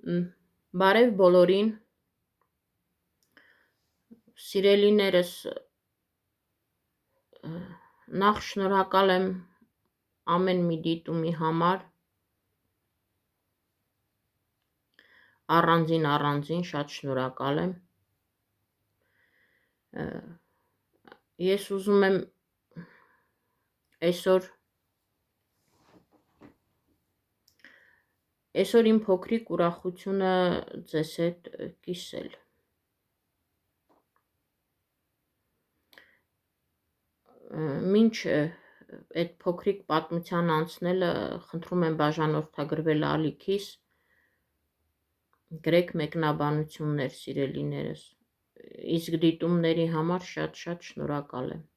Բարև բոլորին, սիրելիներս, նախ շնորհակալ եմ ամեն մի դիտումի համար, առանձին շատ շնորհակալ եմ, ես ուզում եմ այսօր իմ փոքրիկ ուրախությունը ձեզ հետ կիսել, մինչ այդ փոքրիկ պատմության անցնելը խնդրում եմ բաժանորդագրվել ալիքիս, գրեք մեկնաբանություններ սիրելիներս, իսկ դիտումների համար շատ շնորհակալ եմ,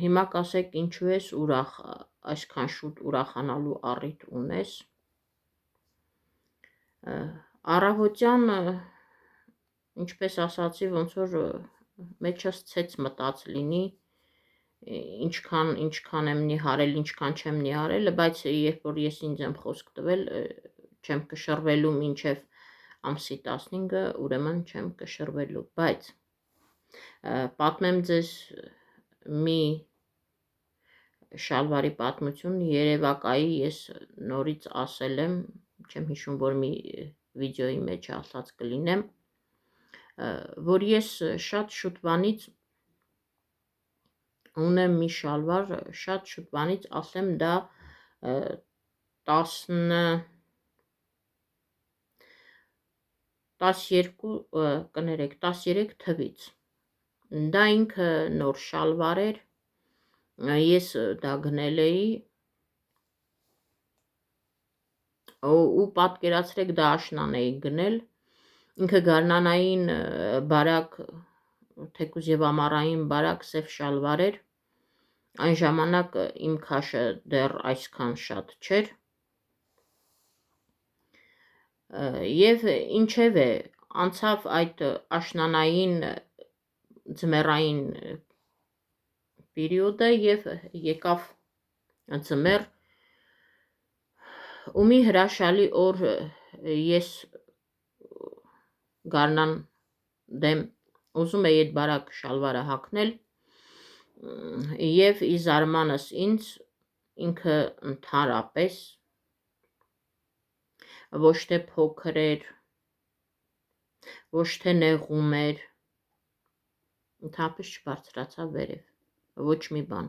հիմա կասեք ինչու ես ուրախ, այսքան շուտ ուրախանալու առիթ ունես, առավոտյան, ինչպես ասացի, ոնց որ մեջս ցեց մտած լինի, ինչքան եմ նիհարել, ինչքան չեմ նիհարել, բայց երբ որ ես ինձ եմ խոսք տվել, չեմ կշռվելու մինչև ամսի 15-ը, ուրեմն չեմ կշռվելու, բայց պատմեմ ձեզ մի շալվարի պատմություն, երևակայի ես նորից ասել եմ, չեմ հիշում, որ մի վիդեոյի մեջ ասած կլինեմ, որ ես շատ շուտվանից ունեմ մի շալվար, շատ շուտվանից ասեմ դա 13 թվից, դա ինքը նոր շալվար էր, ես դա գնել էի ու պատկերացրեք դա աշնան էի գնել, ինքը գարնանային բարակ, թեկուզ և ամառային բարակ սև շալվար էր, այն ժամանակ իմ քաշը դեռ այսքան շատ չէր, և ինչևէ անցավ այդ աշնանային ձմեռային պերիոդը և եկավ ձմեռ ու մի հրաշալի օր ես գարնան դեմ ուզում էի այդ բարակ շալվարը հագնել և ի զարմանս ինձ ինքը ընդհանրապես ոչ թե փոքր էր, ոչ թե նեղում էր, ընդհանրապես չբարձրացավ վերև, ոչ մի բան,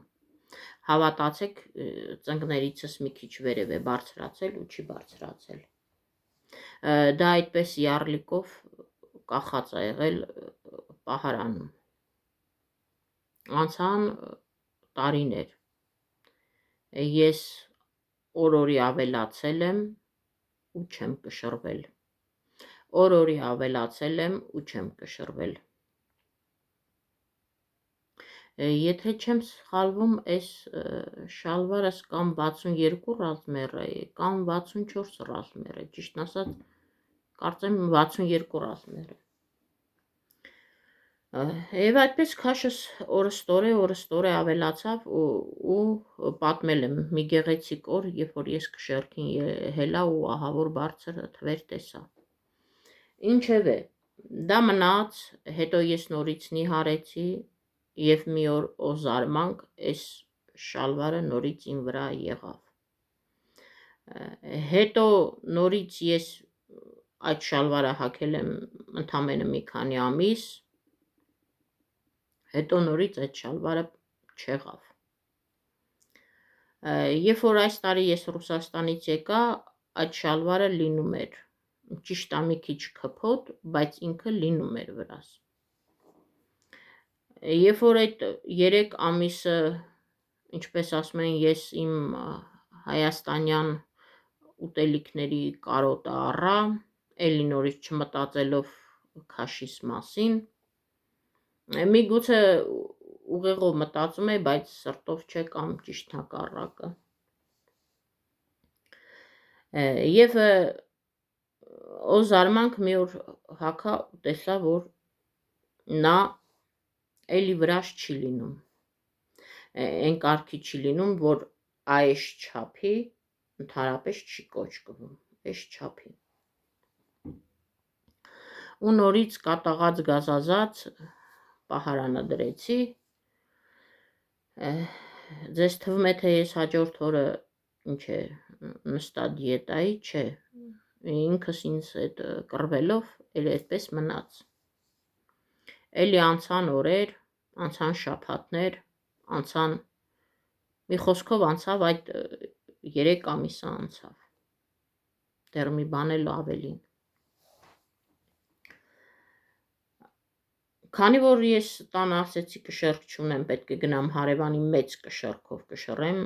հավատացեք ծնկներիցս մի քիչ վերև է բարձրացել ու չի բարձրացել, դա այդպես յառլիկով կախած է եղել պահարանում, անցան տարիներ, ես օր-օրի ավելացել եմ ու չեմ կշռվել, օր-օրի ավելացել եմ ու չեմ կշռվել, եթե չեմ սխալվում, այս շալվարս կամ 62 ռազմեր է, կամ 64 ռազմեր է, ճիշտն ասած, կարծեմ 62 ռազմեր է, և այդպես քաշս օրըստօրե ավելացավ ու պատմել եմ մի գեղեցիկ օր, երբ որ ես կշեռքին հելա ու ահավոր բարձր թվեր տեսա, ինչևէ, դա մնաց, հետո ես նորից նիհարեցի և մի օր զարմանք այս շալվարը նորից իմ վրա եղավ, հետո նորից ես այդ շալվարը հագել եմ ընդամենը մի քանի ամիս, հետո նորից այդ շալվարը չեղավ, երբ որ այս տարի ես Ռուսաստանից եկա, այդ շալվարը լինում էր, ճիշտ է մի քիչ քփոտ, բայց ինքը լինում էր վրաս, երբ որ այդ 3 ամիսը, ինչպես ասում են, ես իմ հայաստանյան ուտելիքների կարոտը առա, էլի նորից չմտածելով քաշիս մասին, միգուցե ուղեղով մտածում էի, բայց սրտով չէ կամ ճիշտ հակառակը, և զարմանք մի օր հագա ու տեսա, որ նա էլի վրաս չի լինում, այն կարգի չի լինում, որ այս չափի ընդհանրապես չի կոչկվում, այս չափի։ Ու նորից կատաղած գազազած պահարանը դրեցի, ձեզ թվում է, թե ես հաջորդ օրը ինչ է նստա դիետայի, չէ, ինքս ինձ այդ կռվելով էլ այդպես մնաց, էլի անցան օրեր, անցան շաբաթներ, անցան, մի խոսքով անցավ այդ 3 ամիսը անցավ, դեռ մի բան էլ ավելին։ Քանի որ ես տան ասեցի կշեռք չունեմ, պետք է գնամ հարևանի մեծ կշեռքով կշռեմ,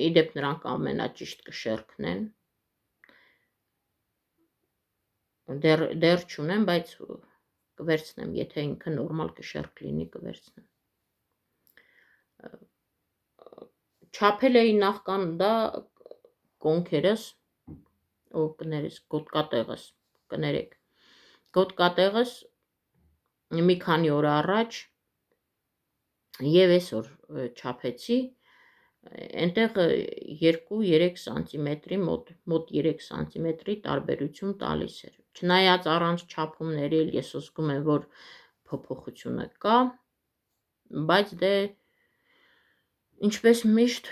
իդեպ նրանք ամենաճիշտ կշեռքն են, դեռ չունեմ, բայց կվերցնեմ, եթե ինքը նորմալ կշեռք լինի, կվերցնեմ։ Չափել էի նախքան դա կոնքերս, ու կներես, գոտկատեղս, կներեք, գոտկատեղս մի քանի օր առաջ եւ այսօր չափեցի, այնտեղ 2-3 սանտիմետրի մոտ 3 սանտիմետրի տարբերություն տալիս էր։ Չնայած առանց չափումների ես զգում եմ, որ փոփոխությունը կա, բայց դե ինչպես միշտ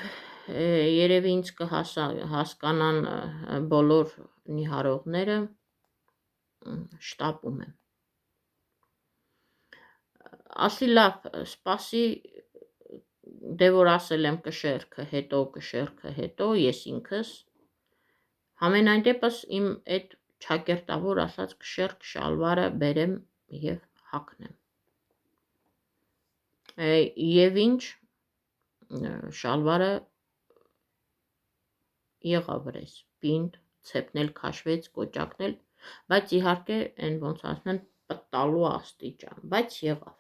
երևի ինձ կհասկանան բոլոր նիհարողները, շտապում եմ։ Ասի լավ, սպասի, դե որ ասել եմ կշեռքը հետո, ես ինքս, համենայն դեպս իմ այդ ճակերտավոր ասած կշեռք շալվարը բերեմ և հագնեմ։ Եվ ինչ, շալվարը եղավ վրես, պինդ, ցեպն էլ քաշվեց, կոճակն էլ, բայց իհարկե այն ոնց ասում են պտտալու աստիճան, բայց եղավ։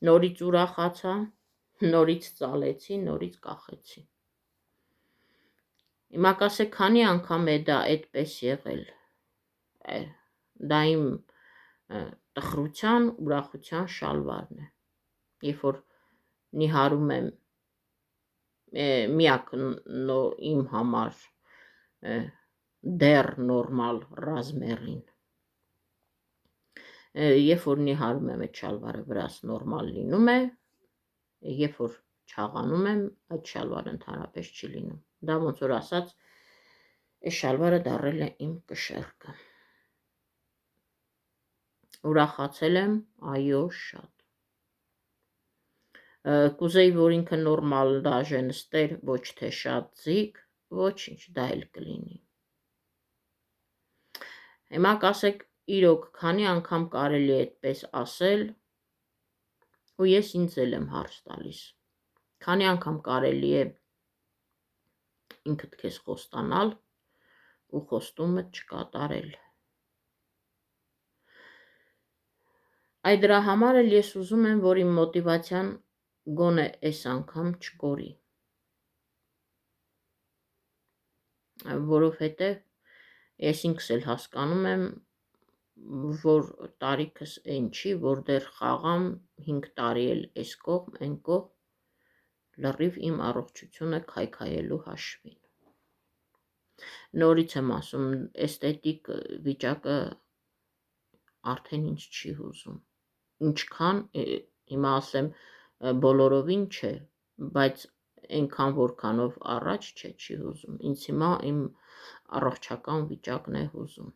Նորից ուրախացա, նորից ծալեցի, նորից կախեցի։ Հիմա կասեք, քանի անգամ է դա այդպես եղել, դա իմ տխրության, ուրախության շալվարն է, երբ որ նիհարում եմ միակ իմ համար դեռ նորմալ ռազմերին, երբ որ նիհարում եմ այդ շալվարը վրաս նորմալ լինում է, երբ որ չաղանում եմ, այդ շալվարը ընդհանրապես չի լինում, դա ոնց որ ասած, այս շալվարը դառել է իմ կշեռքը, ուրախացել եմ, այո, շատ, կուզեի, որ ինքը նորմալ դաժե նստեր, ոչ թե շատ ձիգ, ոչինչ, դա էլ կլինի։ Հիմա կասեք, իրոք, քանի անգամ կարելի է այդպես ասել, ու ես ինձ էլ եմ հարց տալիս, քանի անգամ կարելի է ինքդ քեզ խոստանալ ու խոստումդ չկատարել։ Այդ դրա համար էլ ես ուզում եմ, որ իմ մոտիվացիան գոնե այս անգամ չկորի, որովհետև ես ինքս էլ հասկանում եմ, որ տարիքս այն չի, որ դեռ խաղամ 5 տարի էլ այս կողմ, այն կողմ, լրիվ իմ առողջությունը քայքայելու հաշվին։ Նորից եմ ասում, էսթետիկ վիճակը արդեն ինձ չի հուզում, ինչքան, հիմա ասեմ, բոլորովին չէ, բայց այնքան որքանով առաջ չէ, չի հուզում, ինձ հիմա իմ առողջական վիճակն է հուզում։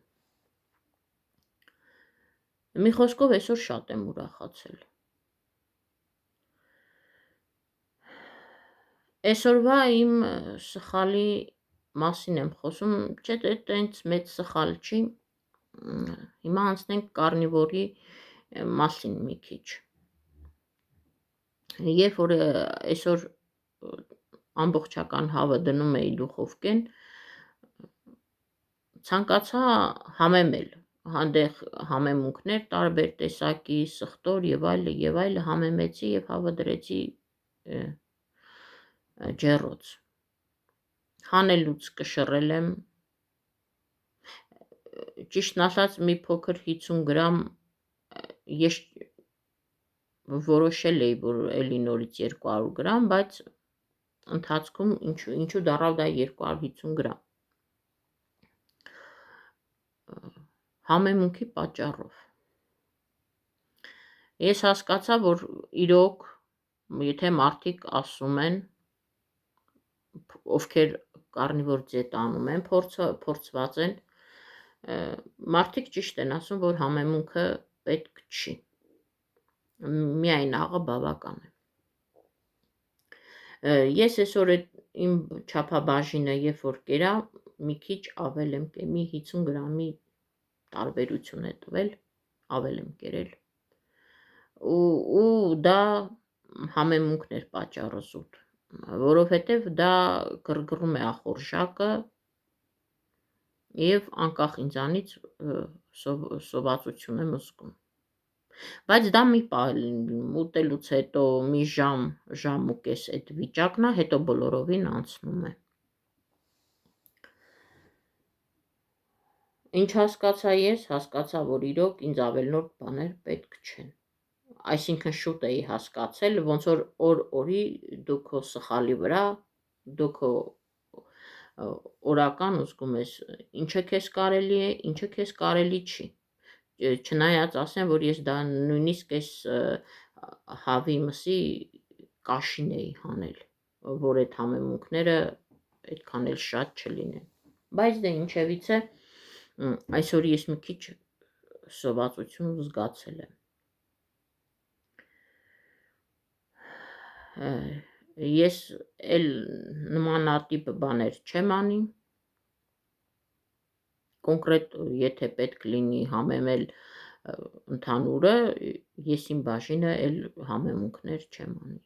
Մի խոսքով այսօր շատ եմ ուրախացել։ Այսօրվա իմ սխալի մասին եմ խոսում, չէ, դա ինձ մեծ սխալ չի, հիմա անցնենք կարնիվորի մասին մի քիչ։ Երբ որ այսօր ամբողջական հավը դնում էի դուխովկեն, ցանկացա համեմել, հանդեղ համեմունքներ տարբեր տեսակի, սխտոր եւ այլը համեմեցի եւ հավը դրեցի ջեռոց։ Հանելուց կշռել եմ, ճիշտն ասած մի փոքր 50 գրամ ես որոշել էի, որ էլի նորից 200 գրամ, բայց ընթացքում ինչու դառավ դա 250 գրամ։ Համեմունքի պատճառով։ Ես հասկացա, որ իրոք, եթե մարդիկ ասում են, ովքեր կարնիվոր դիետա անում են, փորձված են, մարդիկ ճիշտ են ասում, որ համեմունքը պետք չի։ Միայն աղը բավական է։ Ես այսօր իմ չափաբաժինը երբ որ կերա, մի քիչ ավել եմ, մի 50 գրամի տարբերություն է տվել, ավել եմ կերել։ Ու դա համեմունքն էր պատճառը զուտ, որովհետև դա գրգռում է ախորժակը և անկախ ինձանից սովածություն եմ զգում։ Բայց դա մի պահ ուտելուց հետո մի ժամ ու կես այդ վիճակն է, հետո բոլորովին անցնում է։ Ինչ հասկացա ես, հասկացա, որ իրոք ինձ ավելորդ բաներ պետք չեն։ Այսինքն շուտ էի հասկացել, ոնց որ օր-օրի դու քո սխալի վրա, դու քո օրական զգում ես, ինչը քեզ կարելի է, ինչը քեզ կարելի չի։ Չնայած ասեմ, որ ես դա նույնիսկ այս հավի մսի կաշին էի հանել, որ այդ համեմունքները այդքան էլ շատ չլինեն։ Բայց դե ինչևից է, այսօր ես մի քիչ սովածություն զգացել եմ։ Ես էլ նմանատիպ բաներ չեմ անի, կոնկրետ եթե պետք լինի համեմել ընդհանուրը, ես իմ բաժինը էլ համեմունքներ չեմ անի։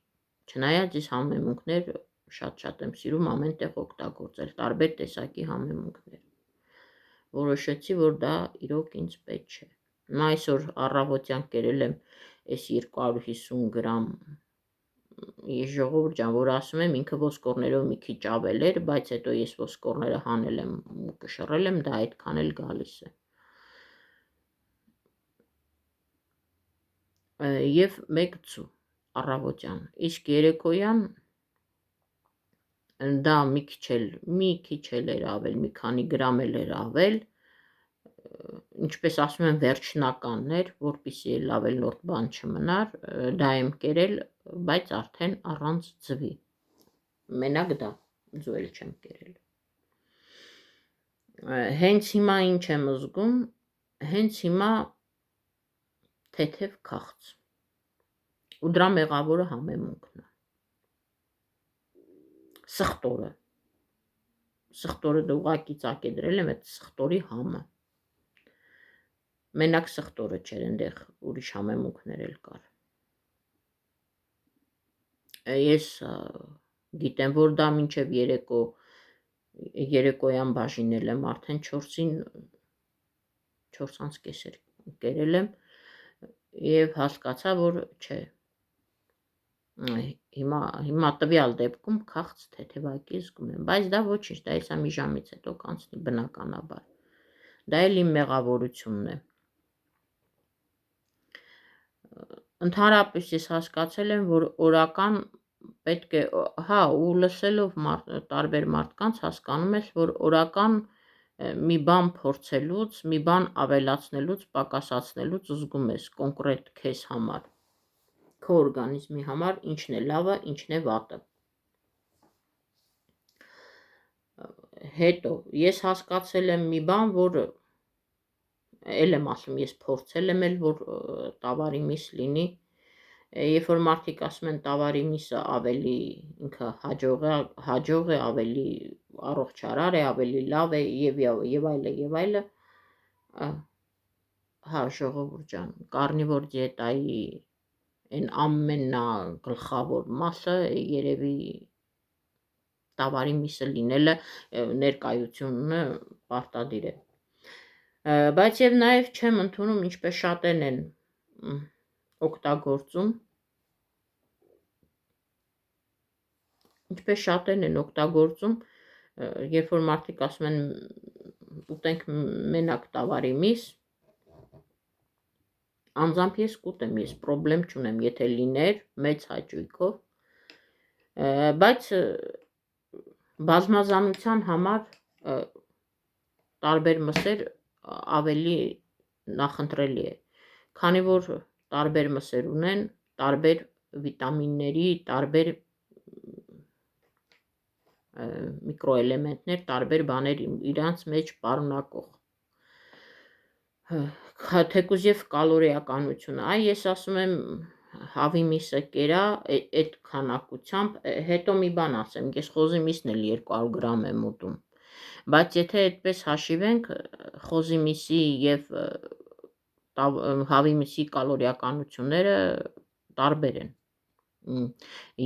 Չնայած ես համեմունքներ շատ եմ սիրում ամեն տեղ օգտագործել, տարբեր տեսակի համեմունքներ։ Որոշեցի, որ դա իրոք ինձ պետք չէ։ Այսօր առավոտյան կերել եմ այս 250 գրամ, ժողովուրդ ջան, որ ասում եմ, ինքը ոսկորներով մի քիչ ավել էր, բայց հետո ես ոսկորները հանել եմ ու կշռել եմ, դա այդքան էլ գալիս է։ Եվ 1 ձու առավոտյան, իսկ երեկոյան դա մի քիչ էլ էր ավել, մի քանի գրամ էլ էր ավել, ինչպես ասում են, վերջնականն էր, որպեսզի էլ ավելորդ բան չմնար, դա եմ կերել, բայց արդեն առանց ձվի։ Մենակ դա, ձու էլ չեմ կերել։ Հենց հիմա ինչ եմ զգում, հենց հիմա թեթև քաղց։ Ու դրա մեղավորը համեմունքն է։ Սխտորը դա ուղղակի ծակեդրել եմ այդ սխտորի համը։ Մենակ սխտորը չէր, այնտեղ ուրիշ համեմունքներ էլ կար։ Ես գիտեմ, որ դա մինչև երեկոյան բաժինել եմ, արդեն 4:30 կերել եմ և հասկացա, որ չէ, հիմա տվյալ դեպքում քաղց թեթևակի զգում եմ, բայց դա ոչինչ, դա հեսա մի ժամից հետո կանցնի բնականաբար, դա էլ իմ մեղավորությունն է։ Ընդհանրապես ես հասկացել եմ, որ օրական պետք է, ու լսելով տարբեր մարդկանց հասկանում ես, որ օրական մի բան փորձելուց, մի բան ավելացնելուց, պակասացնելուց զգում ես կոնկրետ քեզ համար, քո օրգանիզմի համար ինչն է լավը, ինչն է վատը։ Հետո ես հասկացել եմ մի բան, որ էլ եմ ասում, ես փորձել եմ էլ, որ տավարի միս լինի, երբ որ մարդիկ ասում են տավարի միսը ավելի ինքը հաջող է, ավելի առողջարար է, ավելի լավ է և այլը, հա, ժողովուրդ ջան, կարնիվոր դիետայի այն ամենագլխավոր մասը երևի տավարի միսը լինելը, ներկայությունը պարտադիր է։ Բայց և նաև չեմ ընդունում, ինչպես շատերն են օգտագործում, երբ որ մարդիկ ասում են ուտենք մենակ տավարի միս, անձամբ ես կուտեմ, ես պրոբլեմ չունեմ, եթե լիներ մեծ հաճույքով, Բայց բազմազանության համար տարբեր մսեր ավելի նախընտրելի է, քանի որ տարբեր մսեր ունեն տարբեր վիտամինների, տարբեր միկրոէլեմենտներ, տարբեր բաներ իրանց մեջ պարունակող, թեկուզ և կալորիականությունը, ես ասում եմ հավի միսը կերա այդ քանակությամբ, հետո մի բան ասեմ, ես խոզի միսն էլ 200 գրամ եմ ուտում, բայց եթե այդպես հաշիվենք, խոզի միսի և հավի միսի կալորիականությունները տարբեր են,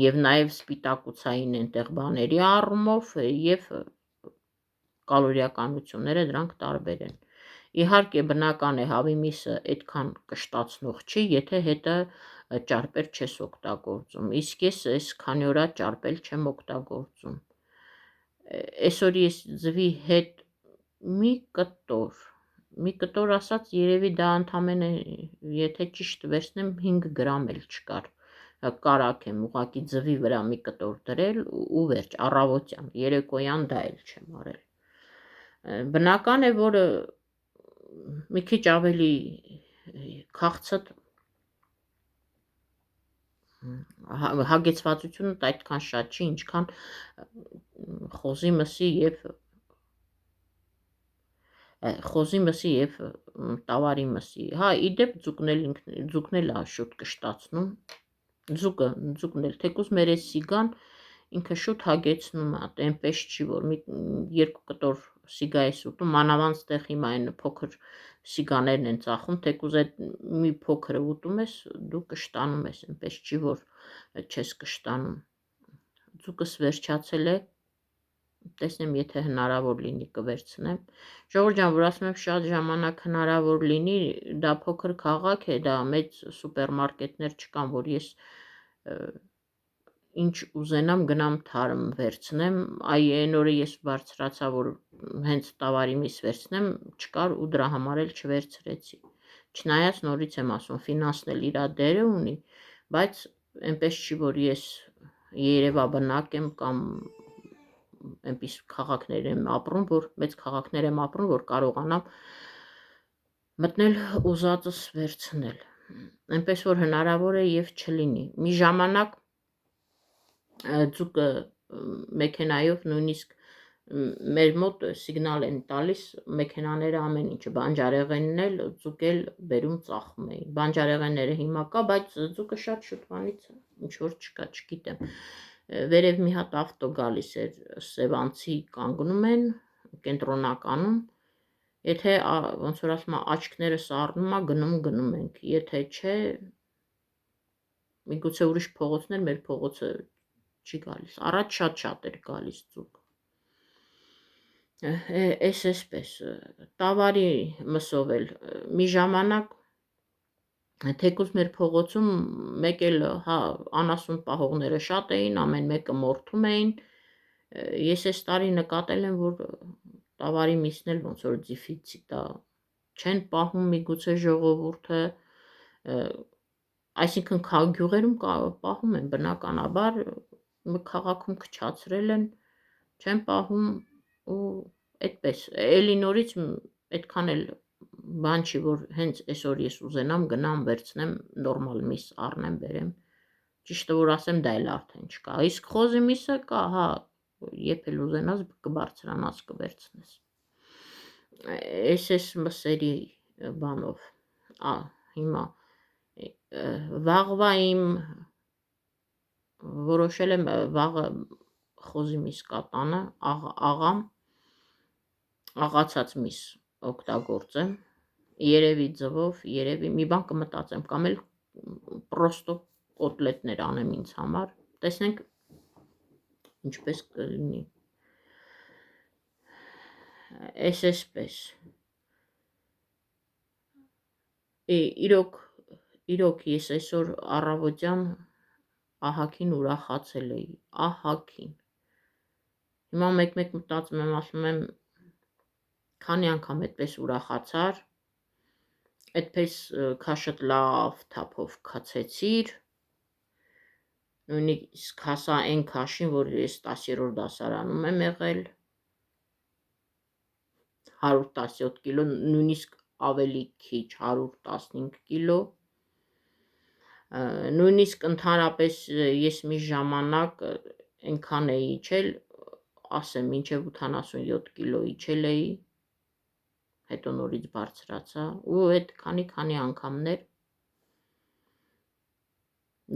և նաև սպիտակուցային այնտեղ բաների առումով և կալորիականությունները դրանք տարբեր են, իհարկե բնական է հավի միսը այդքան կշտացնող չի, եթե հետը ճարպեր չես օգտագործում, իսկ ես այս քանի օրա ճարպել չեմ օգտագործում, այսօր ես ձվի հետ մի կտոր ասած երևի դա ընդամենը, եթե ճիշտ վերցնեմ 5 գրամ էլ չկար, կարակ եմ ուղղակի ձվի վրա մի կտոր դրել ու վերջ, առավոտյան, երեկոյան դա էլ չեմ արել, բնական է, որ մի քիչ ավելի քաղցդ հագեցվածությունը այդքան շատ չի, ինչքան խոզի մսի և տավարի մսի, իդեպ ձուկն էլ շուտ կշտացնում, ձուկն էլ, թեկուզ մեր այս սիգան ինքը շուտ հագեցնում է, այնպես չի, որ 2 կտոր սիգա ես ուտում, մանավանդ տեղ հիմա այն փոքր սիգաներն են ծախում, թեկուզ այդ մի փոքրը ուտում ես, դու կշտանում ես, այնպես չի, որ չես կշտանում, ձուկս վերջացել է, տեսնեմ, եթե հնարավոր լինի կվերցնեմ, ժողովուրդ ջան, որ ասում եմ շատ ժամանակ հնարավոր լինի, դա փոքր քաղաք է, դա մեծ սուպերմարկետներ չկան, որ ես ինչ ուզենամ գնամ թարմ վերցնեմ, այն օրը ես բարձրացա, որ հենց տավարի միս վերցնեմ, չկար ու դրա համար էլ չվերցրեցի, չնայած նորից եմ ասում, ֆինանսն էլ իր դերը ունի, բայց այնպես չի, որ ես երևաբնակ եմ կամ այնպես քաղաքներ եմ ապրում, մեծ քաղաքներ եմ ապրում, որ կարողանամ մտնել ուզածս վերցնել, այնպես որ հնարավոր է և չլինի, մի ժամանակ ձուկը մեքենայով նույնիսկ մեր մոտ սիգնալ են տալիս, մեքենաները ամեն ինչը, բանջարեղենն էլ, ձուկ էլ բերում ծախում էին, բանջարեղենները հիմա կա, բայց ձուկը շատ շուտվանից ինչ-որ չկա, չգիտեմ, վերև մի հատ ավտո գալիս էր, սևանցի կանգնում են, կենտրոնականում, եթե ոնց որ ասում աչքներս առնում գնում ենք, եթե չէ, միգուցե ուրիշ փողոցներ, մեր փողոցը չի գալիս, առաջ շատ էր գալիս ձուկ, այսպես, տավարի մսով էլ, մի ժամանակ, թեկուզ մեր փողոցում մեկ էլ անասուն պահողները շատ էին, ամեն մեկը մորթում էին, ես այս տարի նկատել եմ, որ տավարի միսն էլ ոնց որ դիֆիցիտ է, չեն պահում միգուցե ժողովուրդը, այսինքն գյուղերում պահում են բնականաբար, քաղաքում քչացրել են, չեն պահում ու այդպես, էլի նորից այդքան էլ բան չի, որ հենց այսօր ես ուզենամ գնամ վերցնեմ նորմալ միս առնեմ բերեմ, ճիշտը որ ասեմ դա էլ արդեն չկա, իսկ խոզի միսը կա, երբ էլ ուզենաս կբարձրանաս կվերցնես, այս մսերի բանով, հիմա, վաղվա իմ որոշել եմ վաղը խոզի միս կատանը, աղացած միս օգտագործեմ, երևի ձվով, երևի մի բան կմտածեմ, կամ էլ պրոստո կոտլետներ անեմ ինձ համար, տեսնենք ինչպես կլինի, այսպես, իրոք ես այսօր առավոտյան ահագին ուրախացել էի, ահագին, հիմա մեկ մտածում եմ, ասում եմ, քանի անգամ այդպես ուրախացար, այդպես քաշդ լավ թափով քացեցիր, նույնիսկ հասա այն քաշին, որ ես 10-րդ դասարանում եմ եղել, 117 կիլո, նույնիսկ ավելի քիչ, 115 կիլո, նույնիսկ ընդհանրապես ես մի ժամանակ այնքան էի իջել, ասեմ, մինչև 87 կիլո իջել էի, հետո նորից բարձրացա, ու այդ քանի անգամներ,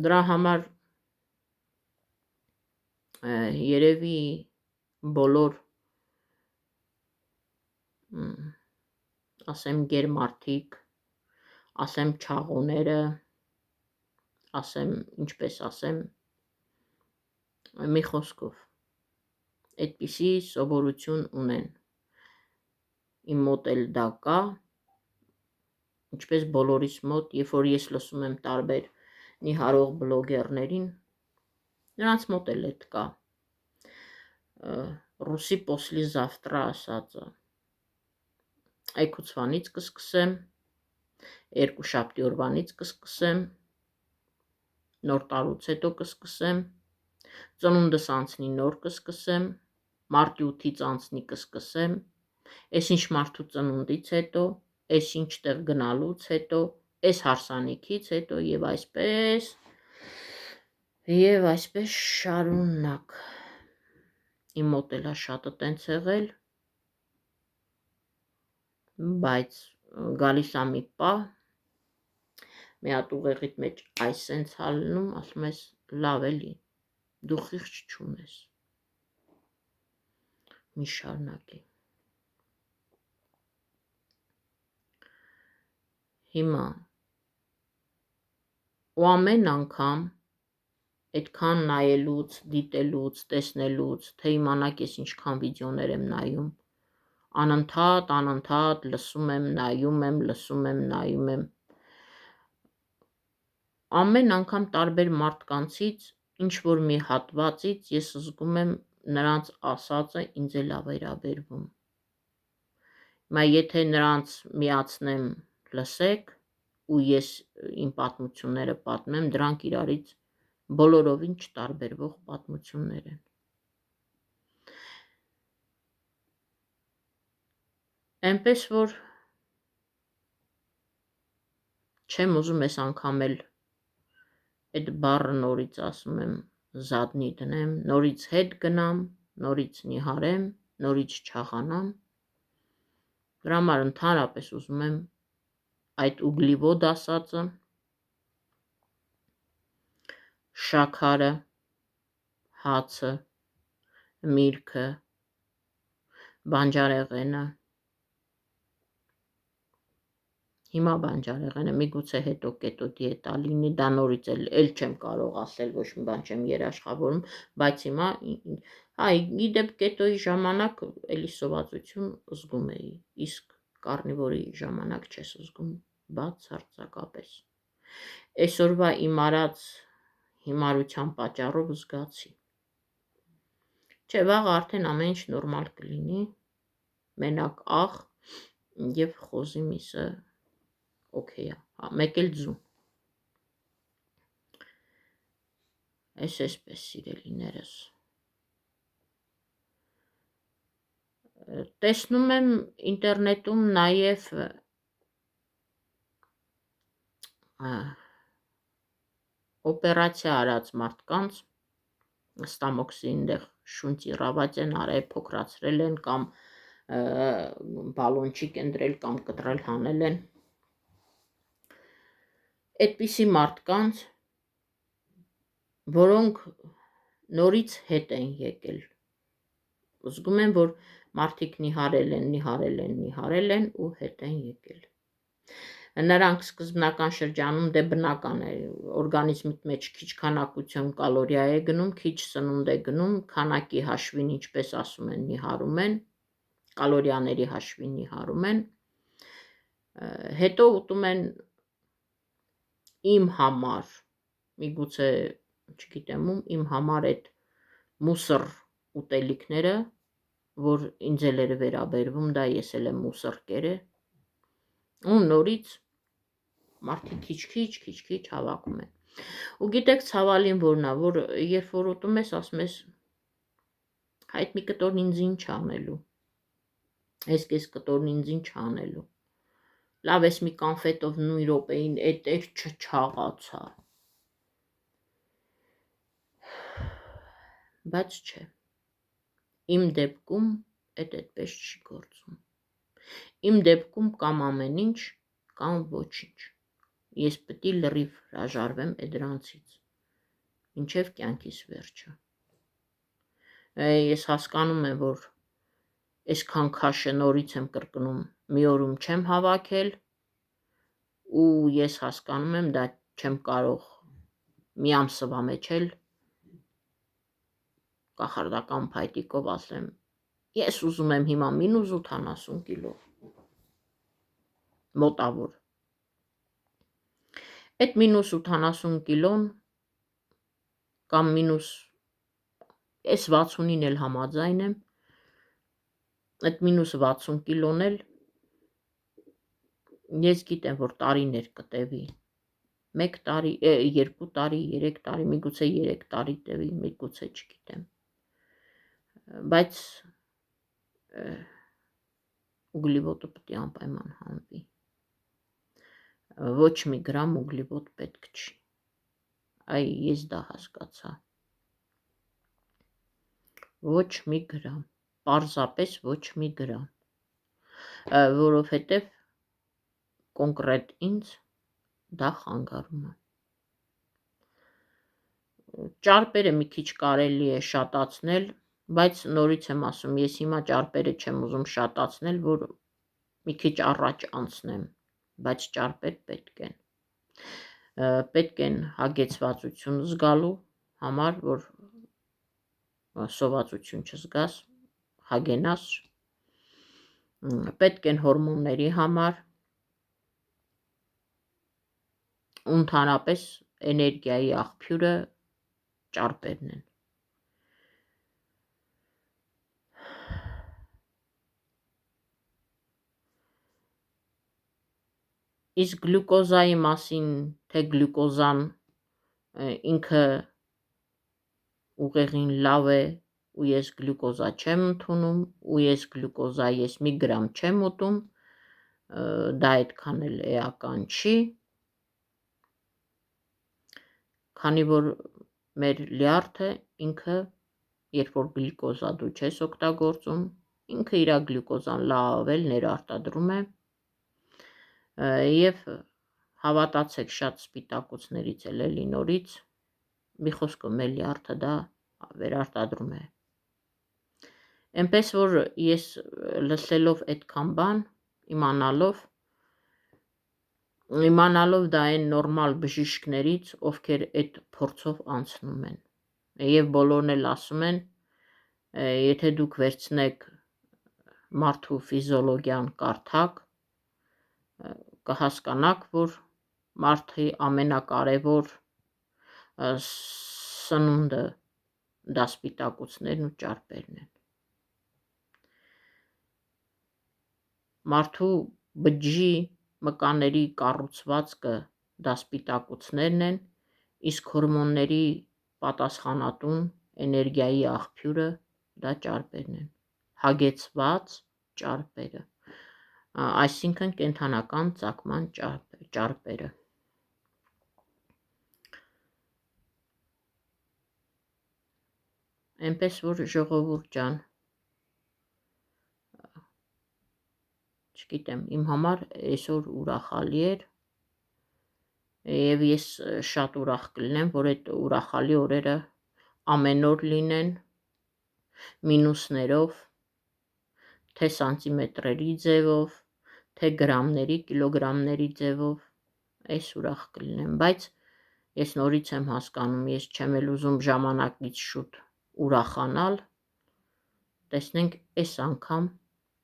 դրա համար երևի բոլոր, ասեմ, գերմարդիկ, ասեմ, չաղոները, ասեմ, ինչպես ասեմ, մի խոսքով, այդպիսի սովորություն ունեն, իմ մոտ էլ դա կա, ինչպես բոլորիս մոտ, երբ որ ես լսում եմ տարբեր նիհարող բլոգերներին, նրանց մոտ էլ էդ կա, ռուսի պոսլի զավտրա ասածը, այգուցվանից կսկսեմ, 2 շաբթի օրվանից կսկսեմ, նոր տարուց հետո կսկսեմ, ծնունդս անցնի նոր կսկսեմ, մարտի 8-ից անցնի կսկսեմ, այս ինչ մարդու ծնունդից հետո, այս ինչ տեղ գնալուց հետո, այս հարսանիքից հետո եւ այսպես շարունակ, իմ մոտ էլա շատը տենց եղել, բայց գալիս ա մի պահ, մի հատ ուղեղիդ մեջ այս սենց հալնում, ասում ես լավ էլի, դու խիղճ չունես, մի շարունակի, հիմա, ու ամեն անգամ, այդքան նայելուց, դիտելուց, տեսնելուց, թե իմանաք ես ինչքան վիդեոներ եմ նայում, անընդհատ լսում եմ, նայում եմ, լսում եմ, նայում եմ, ամեն անգամ տարբեր մարդկանցից, ինչ-որ մի հատվածից ես զգում եմ նրանց ասածը ինձ էլ ա վերաբերվում, հիմա եթե նրանց միացնեմ լսեք, ու ես իմ պատմությունները պատմեմ, դրանք իրարից բոլորովին չտարբերվող պատմություններ են, այնպես որ չեմ ուզում ես անգամ էլ այդ բառը նորից ասում եմ զատնի դնեմ, նորից հետ գնամ, նորից նիհարեմ, նորից չաղանամ, դրա համար ընդհանրապես ուզում եմ այդ ուգլիվոդ ասածը, շաքարը, հացը, միրգը, բանջարեղենը, հիմա բանջարեղենը, միգուցե հետո կետո դիետա լինի, դա նորից էլ չեմ կարող ասել, ոչ մի բան չեմ երաշխավորում, բայց հիմա, իդեպ կետոյի ժամանակ էլի սովածություն զգում էի, իսկ կարնիվորի ժամանակ չես զգում բացարձակապես, այսօրվա իմ արած հիմարության պատճառով զգացի, չէ, վաղ արդեն ամեն ինչ նորմալ կլինի, մենակ աղ և խոզի միսը օքեյ է, մեկ էլ ձու, այսպես սիրելիներս, տեսնում եմ ինտերնետում նաև օպերացիա արած մարդկանց, ստամոքսի այնտեղ շունչի ռավաց են արել, փոքրացրել են կամ բալոնչիկ են դրել կամ կտրել հանել են, այդպիսի մարդկանց, որոնք նորից հետ են եկել, զգում եմ, որ մարդիկ նիհարել են ու հետ են եկել, նրանք սկզբնական շրջանում դե բնական է, օրգանիզմիդ մեջ քիչ քանակություն կալորիա է գնում, քիչ սնունդ է գնում, քանակի հաշվին, ինչպես ասում են, նիհարում են, կալորիաների հաշվին նիհարում են, հետո ուտում են իմ համար, միգուցե, չգիտեմ իմ համար այդ մուսր ուտելիքները, որ ինձ էլ էր վերաբերվում, դա ես էլ եմ մուսր կերը, ու նորից մարդիկ քիչ-քիչ հավաքում են, Ու գիտեք ցավալին որն է, որ երբ որ ուտում ես, ասում ես այդ մի կտորն ինձ ինչ անելու։ Այս կես կտորն ինձ ինչ անելու։ Լավ էս մի կանֆետով նույն րոպեին էտեր չչաղացա։ Բայց չէ։ Իմ դեպքում այդպես չի գործում։ Իմ դեպքում կամ ամեն ինչ, կամ ոչինչ։ Ես պետք է լրիվ հրաժարվեմ դրանցից, մինչև կյանքիս վերջը։ Ես հասկանում եմ, որ այսքան քաշը նորից եմ կրկնում, մի օրում չեմ հավաքել, ու ես հասկանում եմ, դա չեմ կարող մի ամսվա մեջ էլ կախարդական փայտիկով ասեմ, ես ուզում եմ հիմա մինուս 80 կիլո, մոտավոր։ Այդ մինուս 80 կիլոն կամ մինուս, ես 60-ին էլ համաձայն եմ, այդ մինուս 60 կիլոն էլ ես գիտեմ, որ տարիներ կտևի, 1 տարի, 2 տարի, 3 տարի, միգուցե 3 տարի տևի, միգուցե չգիտեմ, բայց ուգլիվոտը պետք է անպայման հանվի, ոչ մի գրամ ուգլիվոտ պետք չի, այ ես դա հասկացա, ոչ մի գրամ, պարզապես ոչ մի գրամ, որովհետև կոնկրետ ինձ դա խանգարում է։ Ճարպերը մի քիչ կարելի է շատացնել, բայց նորից եմ ասում, ես հիմա ճարպերը չեմ ուզում շատացնել, որ մի քիչ առաջ անցնեմ, բայց ճարպեր պետք են։ Պետք են հագեցվածություն զգալու համար, որ սովածություն չզգաս, հագենաս, պետք են հորմոնների համար, ընդհանրապես էներգիայի աղբյուրը ճարպերն են։ Իսկ գլյուկոզայի մասին, թե գլյուկոզան ինքը ուղեղին լավ է, ու ես գլյուկոզա չեմ ընդունում, ու ես գլյուկոզա ես մի գրամ չեմ ուտում, դա այդքան էլ էական չի, քանի որ մեր լյարդը ինքը, երբ որ գլյուկոզա դու չես օգտագործում, ինքը իր գլյուկոզան լավ էլ ներարտադրում է, և հավատացեք շատ սպիտակուցներից էլ էլի նորից, մի խոսքով մեր լյարդը դա վերարտադրում է։ Էնպես որ ես լսելով այդքան բան, իմանալով դա այն նորմալ բժիշկներից, ովքեր այդ փորձով անցնում են, և բոլորն էլ ասում են, եթե դուք վերցնեք մարդու ֆիզիոլոգիան կարդաք, կհասկանաք, որ մարդի ամենակարևոր սնունդը դա սպիտակուցներն ու ճարպերն են։ Մարդու բջջի մկանների կառուցվածքը դա սպիտակուցներն են, իսկ հորմոնների պատասխանատուն էներգիայի աղբյուրը դա ճարպերն են, հագեցված ճարպերը, այսինքն կենդանական ծագման ճարպերը։ Էնպես որ ժողովուրդ ջան, չգիտեմ, իմ համար այսօր ուրախալի էր, և ես շատ ուրախ կլինեմ, որ այդ ուրախալի օրերը ամեն օր լինեն, մինուսներով, թե սանտիմետրերի ձևով, թե գրամների, կիլոգրամների ձևով, այս ուրախ կլինեմ, բայց ես նորից եմ հասկանում, ես չեմ էլ ուզում ժամանակից շուտ ուրախանալ, տեսնենք այս անգամ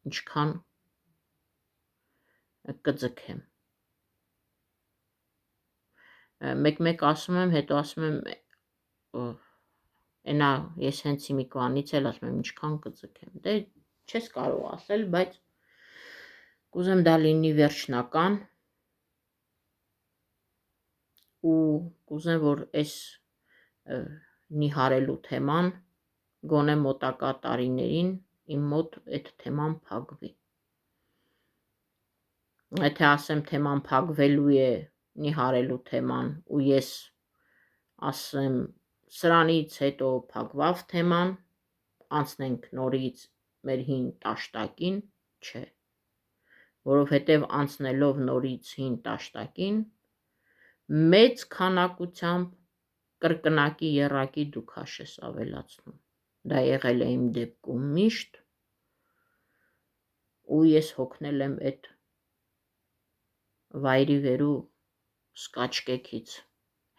ինչքան կձգեմ։ Մեկ ասում եմ, հետո ասում եմ, այնա ես հենց հիմիկվանից էլ ասում եմ, ինչքան կձգեմ, դե չես կարող ասել, բայց կուզեմ դա լինի վերջնական, ու կուզեմ, որ այս նիհարելու թեման գոնե մոտակա տարիներին իմ մոտ այդ թեման փակվի։ Եթե ասեմ թեման փակվելու է նիհարելու թեման ու ես ասեմ սրանից հետո փակվավ թեման, անցնենք նորից մեր հին տաշտակին, չէ, որովհետև անցնելով նորից հին տաշտակին, մեծ քանակությամբ կրկնակի եռակի դու քաշ ես ավելացնում, դա եղել է իմ դեպքում միշտ, ու ես հոգնել եմ այդ վայրի վերու սկաչկեքից,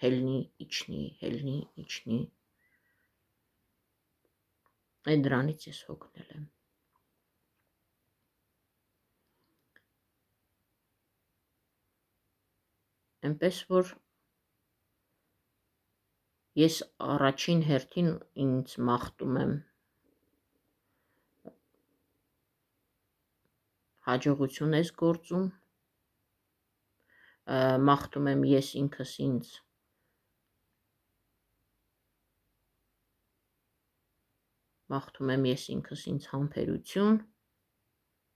հելնի իջնի, այդ դրանից ես հոգնել եմ։ Էնպես որ ես առաջին հերթին ինձ մաղթում եմ հաջողություն ես գործում, մաղթում եմ ես ինքս ինձ համբերություն,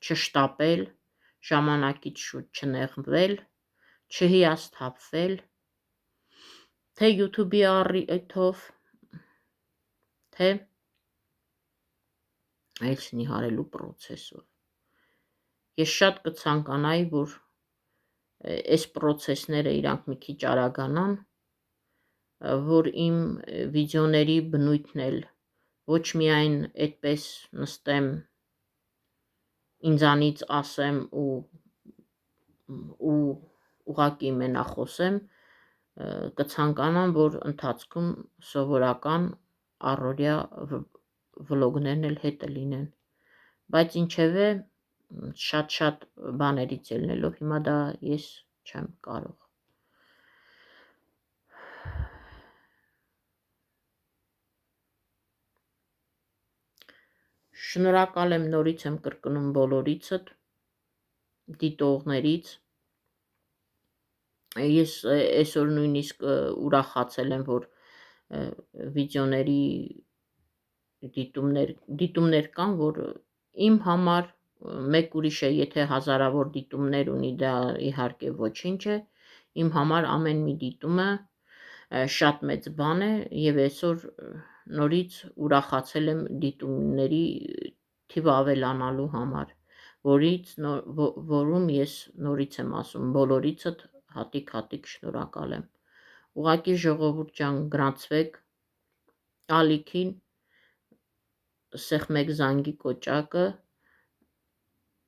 չշտապել, ժամանակից շուտ չնեղվել, չհիասթափվել, թե YouTube-ի առիթով, թե այս նիհարելու պրոցեսով։ Ես շատ կցանկանայի, որ այս պրոցեսները իրանք մի քիչ արագանան, որ իմ վիդեոների բնույթն էլ ոչ միայն այդպես նստեմ, ինձանից ասեմ ու ուղղակի մենախոսեմ, կցանկանամ, որ ընթացքում սովորական առօրյա վլոգներն էլ հետը լինեն, բայց ինչևէ շատ բաներից ելնելով հիմա դա ես չեմ կարող։ Շնորհակալ եմ, նորից եմ կրկնում բոլորիցդ, դիտողներից, ես այսօր նույնիսկ ուրախացել եմ, որ վիդեոների դիտումներ կան, որ իմ համար մեկ ուրիշը եթե հազարավոր դիտումներ ունի, դա իհարկե ոչինչ է, իմ համար ամեն մի դիտումը շատ մեծ բան է և այսօր նորից ուրախացել եմ դիտումների թիվը ավելանալու համար, որում ես նորից եմ ասում, բոլորիցդ հատիկ շնորհակալ եմ։ Ուղղակի ժողովուրդ ջան, գրանցվեք ալիքին, սեղմեք զանգի կոճակը,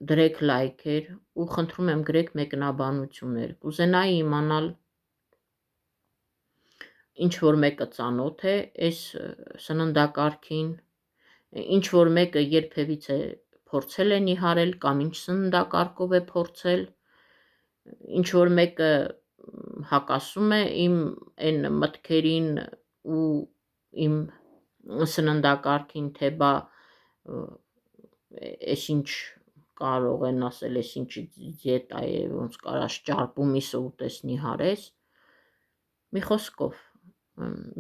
դրեք լայքեր ու խնդրում եմ գրեք մեկնաբանություններ, կուզենայի իմանալ ինչ որ մեկը ծանոթ է այս սննդակարգին, ինչ որ մեկը երբևիցե փորձել է նիհարել կամ ինչ սննդակարգով է փորձել, ինչ որ մեկը հակասում է իմ այն մտքերին ու իմ սննդակարգին, թե բա այսինչ կարող են ասել, այսինչ դիետա է, ոնց կարաս ճարպումիսը ուտես նիհարես, մի խոսքով,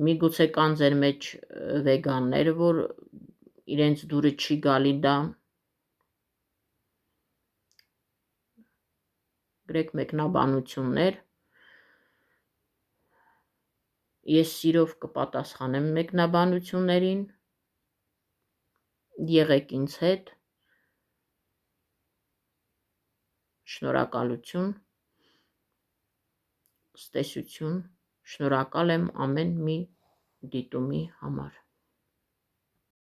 միգուցե կան ձեր մեջ վեգաններ, որ իրենց դուրը չի գալի դա, գրեք մեկնաբանություններ, ես սիրով կպատասխանեմ մեկնաբանություններին, եղեք ինձ հետ, շնորհակալություն, ցտեսություն, շնորհակալ եմ ամեն մի դիտումի համար։